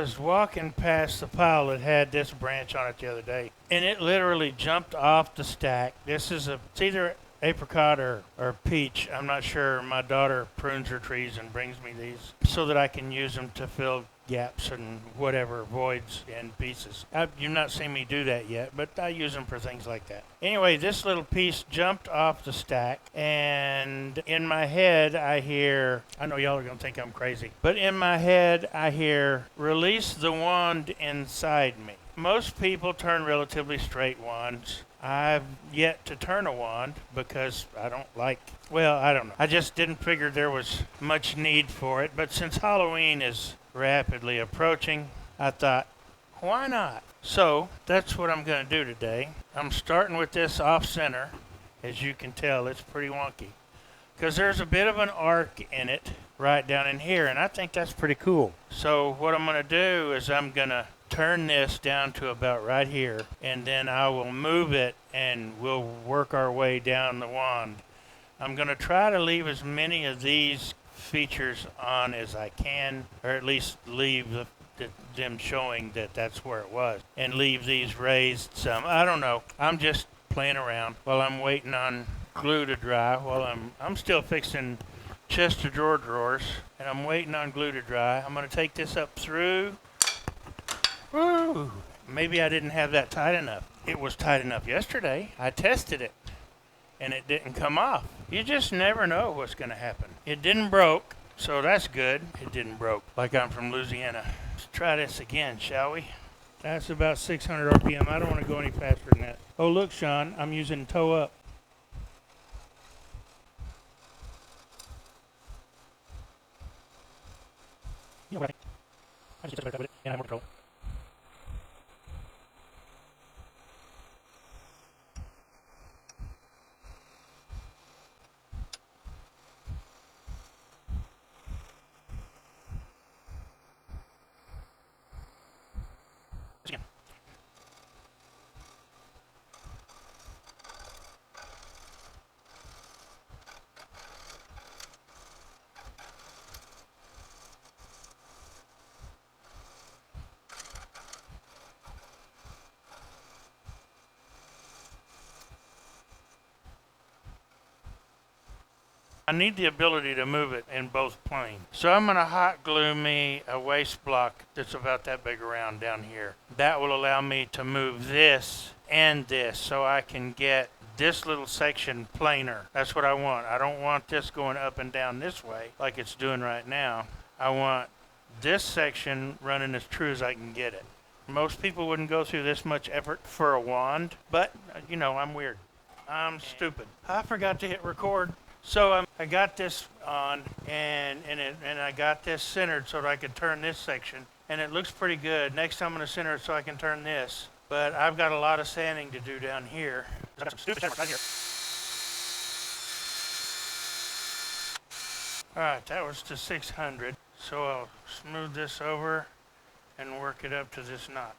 was walking past the pile that had this branch on it the other day, and it literally jumped off the stack. This is it's either apricot or peach. I'm not sure. My daughter prunes her trees and brings me these so that I can use them to fill gaps and whatever, voids and pieces. You've not seen me do that yet, but I use them for things like that. Anyway, this little piece jumped off the stack, and in my head I hear, I know y'all are going to think I'm crazy, but in my head I hear, release the wand inside me. Most people turn relatively straight wands. I've yet to turn a wand because I don't know. I just didn't figure there was much need for it, but since Halloween is rapidly approaching, I thought, why not? So that's what I'm going to do today. I'm starting with this off center. As you can tell, it's pretty wonky because there's a bit of an arc in it right down in here, and I think that's pretty cool. So what I'm going to do is I'm going to turn this down to about right here, and then I will move it and we'll work our way down the wand. I'm going to try to leave as many of these features on as I can, or at least leave them showing that that's where it was, and leave these raised some. I don't know. I'm just playing around while I'm waiting on glue to dry, while I'm still fixing chest of drawers, and I'm waiting on glue to dry. I'm going to take this up through. Woo! Maybe I didn't have that tight enough. It was tight enough yesterday. I tested it, and it didn't come off. You just never know what's going to happen. It didn't broke, so that's good. It didn't broke, like I'm from Louisiana. Let's try this again, shall we? That's about 600 RPM. I don't want to go any faster than that. Oh, look, Sean, I'm using toe up. You know what I just started with it, and I have more control. Again. I need the ability to move it in both planes. So I'm going to hot glue me a waste block that's about that big around down here. That will allow me to move this and this so I can get this little section planar. That's what I want. I don't want this going up and down this way like it's doing right now. I want this section running as true as I can get it. Most people wouldn't go through this much effort for a wand, but you know, I'm weird. I'm stupid. I forgot to hit record. So I got this on, and I got this centered so that I could turn this section, and it looks pretty good. Next I'm going to center it so I can turn this, but I've got a lot of sanding to do down here. I got some stupid cameras right here. All right, that was to 600, so I'll smooth this over and work it up to this knot.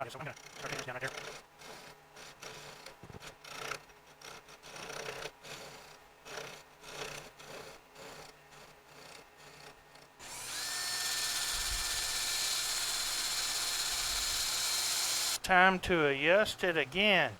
Okay, so I'm going to start taking this down right there. Time to adjust it again.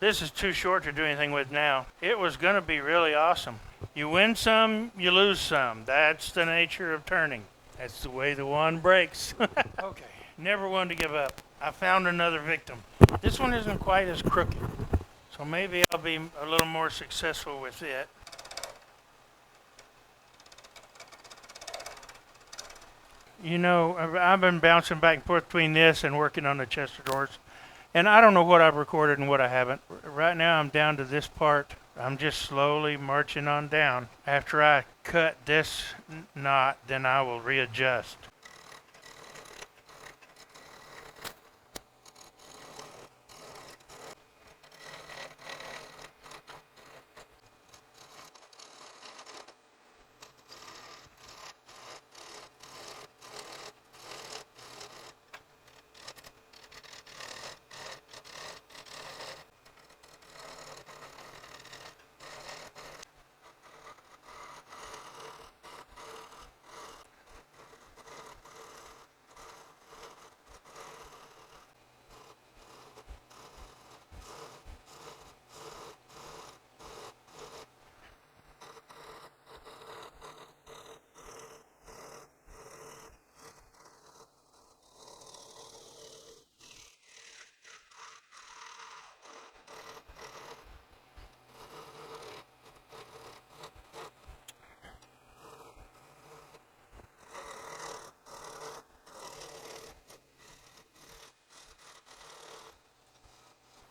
This is too short to do anything with now. It was going to be really awesome. You win some, you lose some. That's the nature of turning. That's the way the wand breaks. Okay, never one to give up. I found another victim. This one isn't quite as crooked, so maybe I'll be a little more successful with it. You know, I've been bouncing back and forth between this and working on the chest of drawers. And I don't know what I've recorded and what I haven't. Right now I'm down to this part. I'm just slowly marching on down. After I cut this knot, then I will readjust.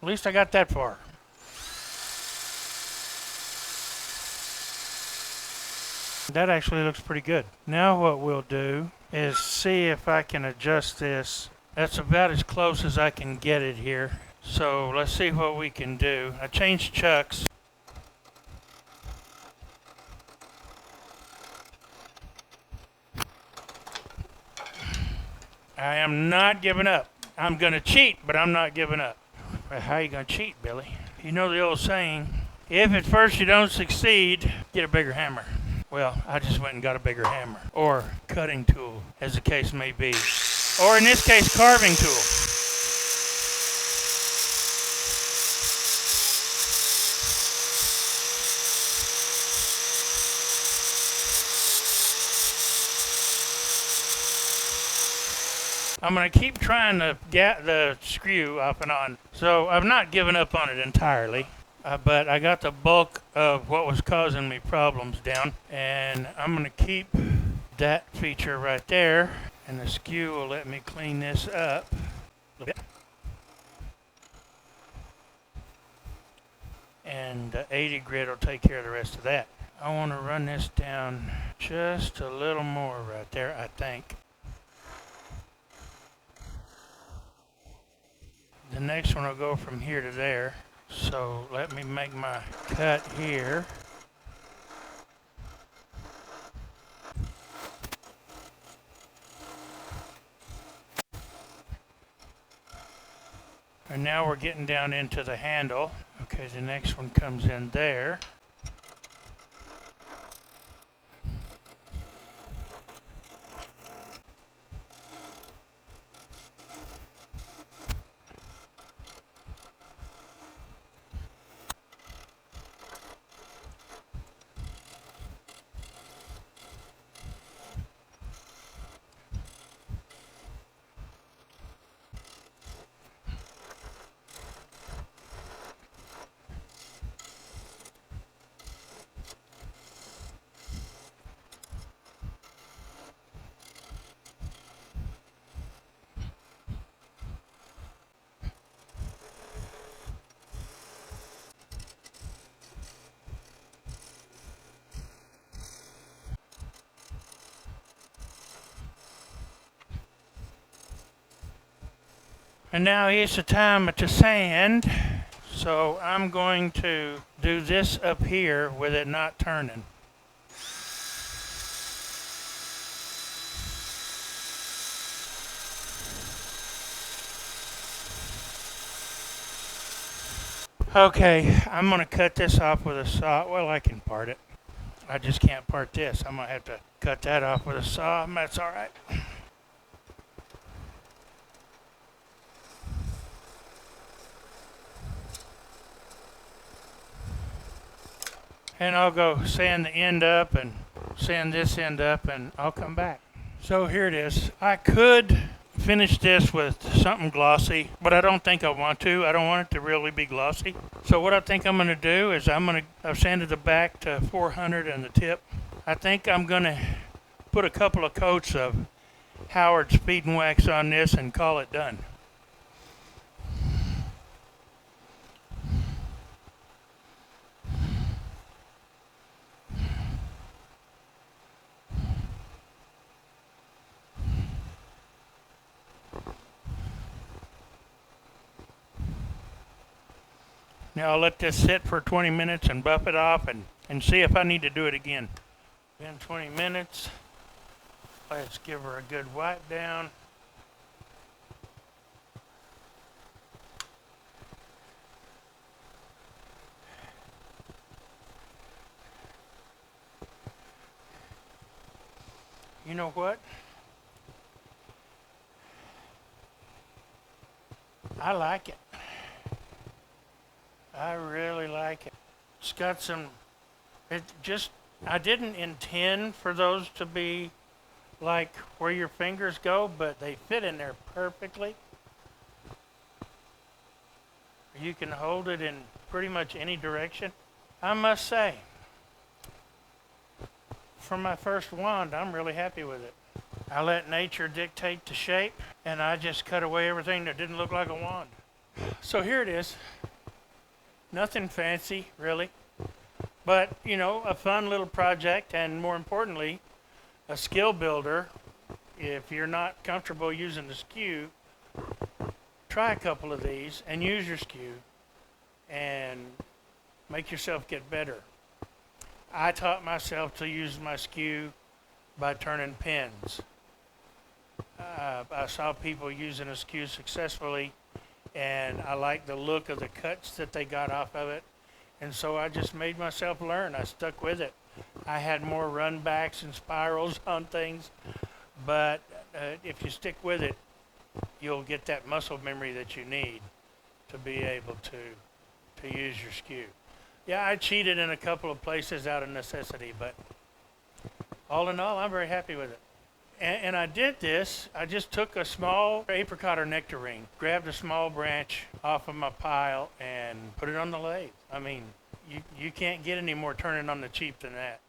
At least I got that far. That actually looks pretty good. Now what we'll do is see if I can adjust this. That's about as close as I can get it here. So let's see what we can do. I changed chucks. I am not giving up. I'm going to cheat, but I'm not giving up. How are you going to cheat, Billy? You know the old saying, if at first you don't succeed, get a bigger hammer. Well, I just went and got a bigger hammer, or cutting tool, as the case may be, or in this case, carving tool. I'm going to keep trying to get the screw off and on. So I've not given up on it entirely, but I got the bulk of what was causing me problems down. And I'm going to keep that feature right there. And the skew will let me clean this up a little bit. And the 80 grit will take care of the rest of that. I want to run this down just a little more right there, I think. The next one will go from here to there. So let me make my cut here. And now we're getting down into the handle. Okay, the next one comes in there. And now it's the time to sand. So I'm going to do this up here with it not turning. Okay, I'm going to cut this off with a saw. Well, I can part it. I just can't part this. I'm going to have to cut that off with a saw. That's all right. And I'll go sand the end up and sand this end up, and I'll come back. So here it is. I could finish this with something glossy, but I don't think I want to. I don't want it to really be glossy. So what I think I'm going to do is I've sanded the back to 400 and the tip. I think I'm going to put a couple of coats of Howard speed and wax on this and call it done. Now I'll let this sit for 20 minutes and buff it off and see if I need to do it again. Been 20 minutes. Let's give her a good wipe down. You know what? I like it. I really like it. It's got some, I didn't intend for those to be like where your fingers go, but they fit in there perfectly. You can hold it in pretty much any direction. I must say, for my first wand, I'm really happy with it. I let nature dictate the shape, and I just cut away everything that didn't look like a wand. So here it is. Nothing fancy, really, but, you know, a fun little project, and more importantly, a skill builder. If you're not comfortable using the skew, try a couple of these and use your skew and make yourself get better. I taught myself to use my skew by turning pins. I saw people using a skew successfully, and I liked the look of the cuts that they got off of it, and so I just made myself learn. I stuck with it. I had more run backs and spirals on things, but if you stick with it, you'll get that muscle memory that you need to be able to use your skew. Yeah, I cheated in a couple of places out of necessity, but all in all, I'm very happy with it. And I did this, I just took a small apricot or nectarine, grabbed a small branch off of my pile and put it on the lathe. I mean, you can't get any more turning on the cheap than that.